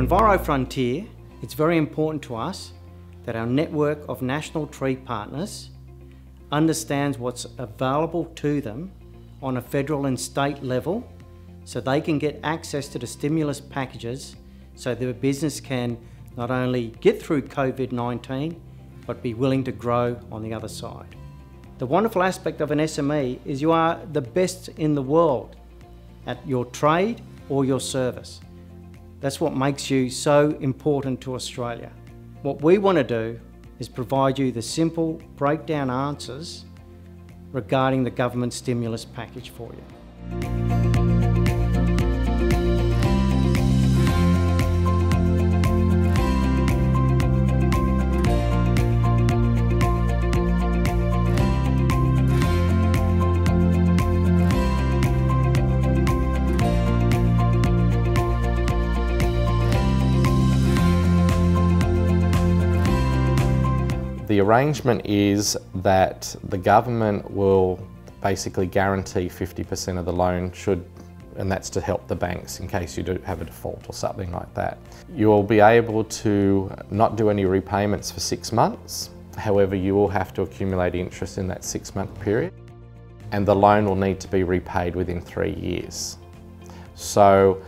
For Enviro Frontier, it's very important to us that our network of national tree partners understands what's available to them on a federal and state level so they can get access to the stimulus packages so their business can not only get through Covid-19 but be willing to grow on the other side. The wonderful aspect of an SME is you are the best in the world at your trade or your service. That's what makes you so important to Australia. What we want to do is provide you the simple breakdown answers regarding the government stimulus package for you. The arrangement is that the government will basically guarantee 50% of the loan and that's to help the banks in case you do have a default or something like that. You will be able to not do any repayments for 6 months. However, you will have to accumulate interest in that 6-month period, and the loan will need to be repaid within 3 years. So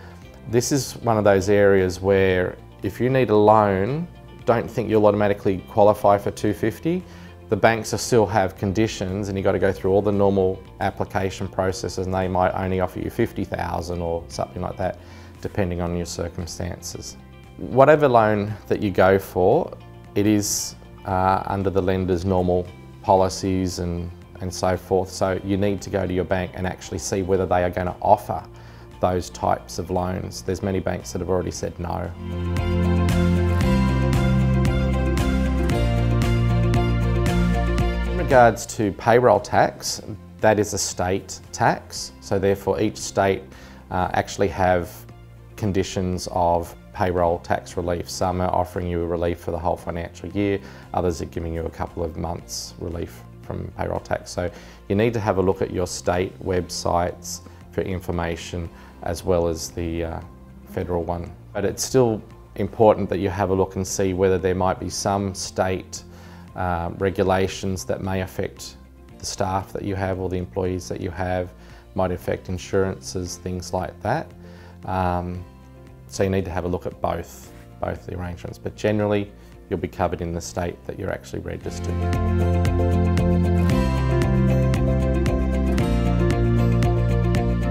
this is one of those areas where if you need a loan, don't think you'll automatically qualify for 250. The banks still have conditions and you've got to go through all the normal application processes, and they might only offer you 50,000 or something like that, depending on your circumstances. Whatever loan that you go for, it is under the lender's normal policies and so forth. So you need to go to your bank and actually see whether they are going to offer those types of loans. There's many banks that have already said no. In regards to payroll tax, that is a state tax, so therefore each state actually have conditions of payroll tax relief. Some are offering you a relief for the whole financial year, others are giving you a couple of months relief from payroll tax. So you need to have a look at your state websites for information as well as the federal one. But it's still important that you have a look and see whether there might be some state regulations that may affect the staff that you have or the employees that you have, might affect insurances, things like that. So you need to have a look at both the arrangements, but generally you'll be covered in the state that you're actually registered.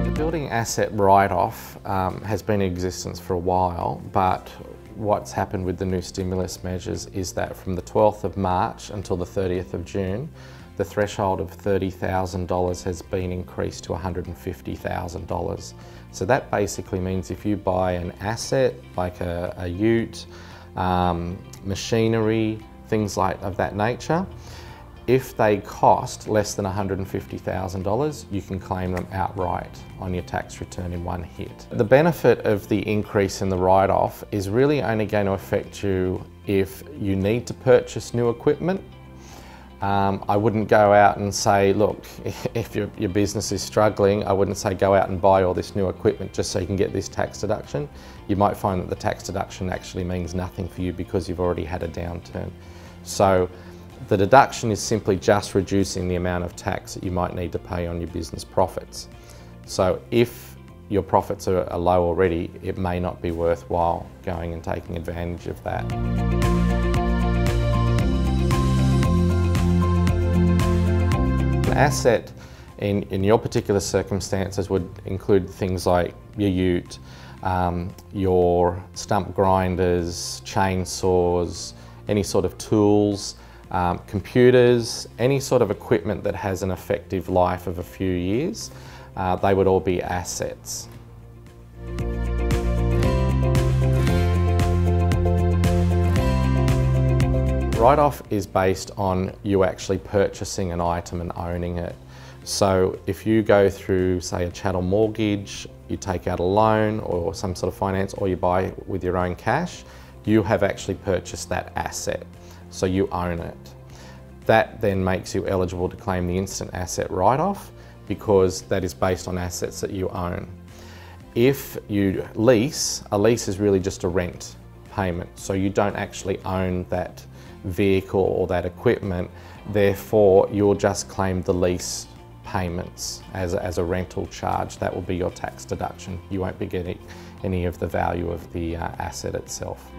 The building asset write-off has been in existence for a while, but what's happened with the new stimulus measures is that from the 12th of March until the 30th of June, the threshold of $30,000 has been increased to $150,000. So that basically means if you buy an asset like a ute, machinery, things of that nature, if they cost less than $150,000, you can claim them outright on your tax return in one hit. The benefit of the increase in the write-off is really only going to affect you if you need to purchase new equipment. I wouldn't go out and say, look, if your business is struggling, I wouldn't say go out and buy all this new equipment just so you can get this tax deduction. You might find that the tax deduction actually means nothing for you because you've already had a downturn. So the deduction is simply just reducing the amount of tax that you might need to pay on your business profits. So if your profits are low already, it may not be worthwhile going and taking advantage of that. An asset in your particular circumstances would include things like your ute, your stump grinders, chainsaws, any sort of tools, computers, any sort of equipment that has an effective life of a few years. They would all be assets. Write-off is based on you actually purchasing an item and owning it. So if you go through, say, a chattel mortgage, you take out a loan or some sort of finance, or you buy with your own cash, you have actually purchased that asset, so you own it. That then makes you eligible to claim the instant asset write-off because that is based on assets that you own. If you lease, a lease is really just a rent payment, so you don't actually own that vehicle or that equipment, therefore you'll just claim the lease payments as a rental charge. That will be your tax deduction. You won't be getting any of the value of the asset itself.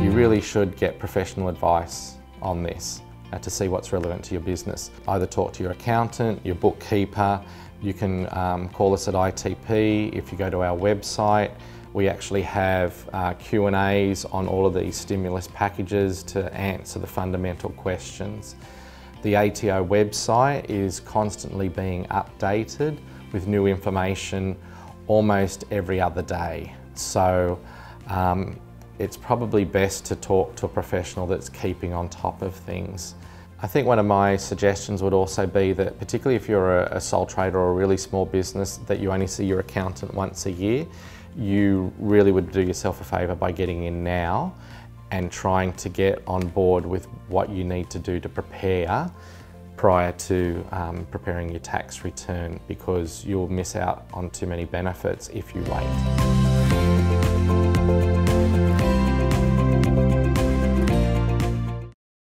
You really should get professional advice on this to see what's relevant to your business. Either talk to your accountant, your bookkeeper. You can call us at ITP. If you go to our website, we actually have Q&As on all of these stimulus packages to answer the fundamental questions. The ATO website is constantly being updated with new information almost every other day. So it's probably best to talk to a professional that's keeping on top of things. I think one of my suggestions would also be that, particularly if you're a sole trader or a really small business, that you only see your accountant once a year, you really would do yourself a favour by getting in now and trying to get on board with what you need to do to prepare prior to preparing your tax return, because you'll miss out on too many benefits if you wait.